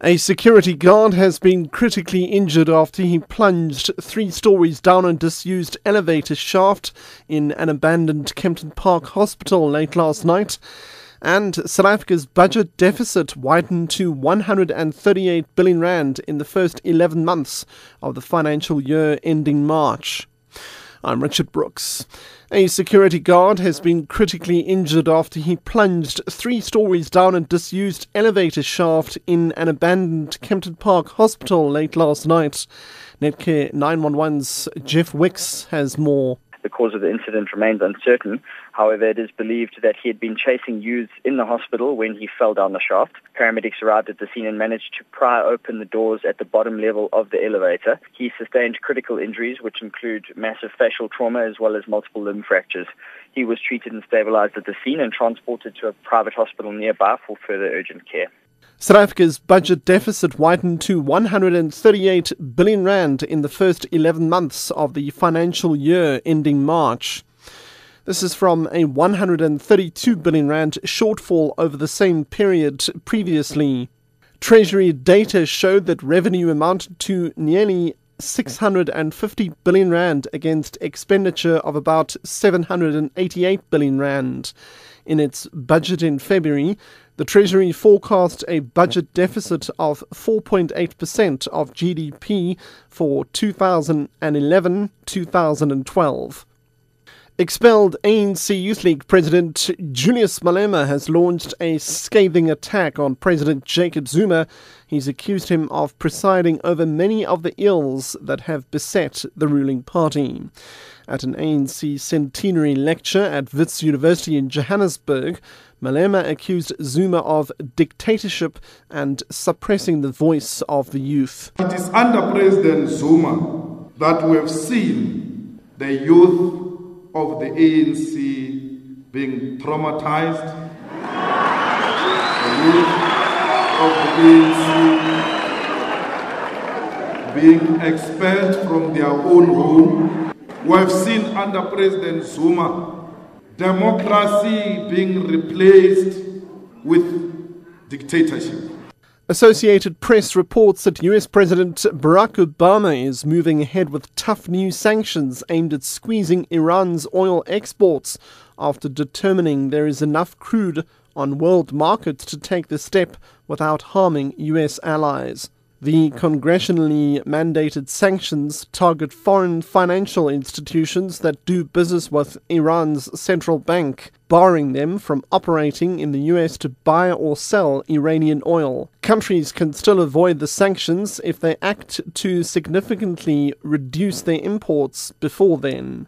A security guard has been critically injured after he plunged 3 stories down a disused elevator shaft in an abandoned Kempton Park hospital late last night. And South Africa's budget deficit widened to 138 billion rand in the first 11 months of the financial year ending March. I'm Richard Brooks. A security guard has been critically injured after he plunged 3 stories down a disused elevator shaft in an abandoned Kempton Park hospital late last night. Netcare 911's Jeff Wicks has more. The cause of the incident remains uncertain. However, it is believed that he had been chasing youths in the hospital when he fell down the shaft. Paramedics arrived at the scene and managed to pry open the doors at the bottom level of the elevator. He sustained critical injuries, which include massive facial trauma as well as multiple limb fractures. He was treated and stabilized at the scene and transported to a private hospital nearby for further urgent care. South Africa's budget deficit widened to 138 billion rand in the first 11 months of the financial year ending March. This is from a 132 billion rand shortfall over the same period previously. Treasury data showed that revenue amounted to nearly 650 billion rand against expenditure of about 788 billion rand. In its budget in February, the Treasury forecast a budget deficit of 4.8% of GDP for 2011-2012. Expelled ANC Youth League President Julius Malema has launched a scathing attack on President Jacob Zuma. He's accused him of presiding over many of the ills that have beset the ruling party. At an ANC centenary lecture at Wits University in Johannesburg, Malema accused Zuma of dictatorship and suppressing the voice of the youth. It is under President Zuma that we have seen the youth of the ANC being traumatized, the youth of the ANC being expelled from their own home. We have seen under President Zuma democracy being replaced with dictatorship. Associated Press reports that US President Barack Obama is moving ahead with tough new sanctions aimed at squeezing Iran's oil exports after determining there is enough crude on world markets to take the step without harming US allies. The congressionally mandated sanctions target foreign financial institutions that do business with Iran's central bank, barring them from operating in the US to buy or sell Iranian oil. Countries can still avoid the sanctions if they act to significantly reduce their imports before then.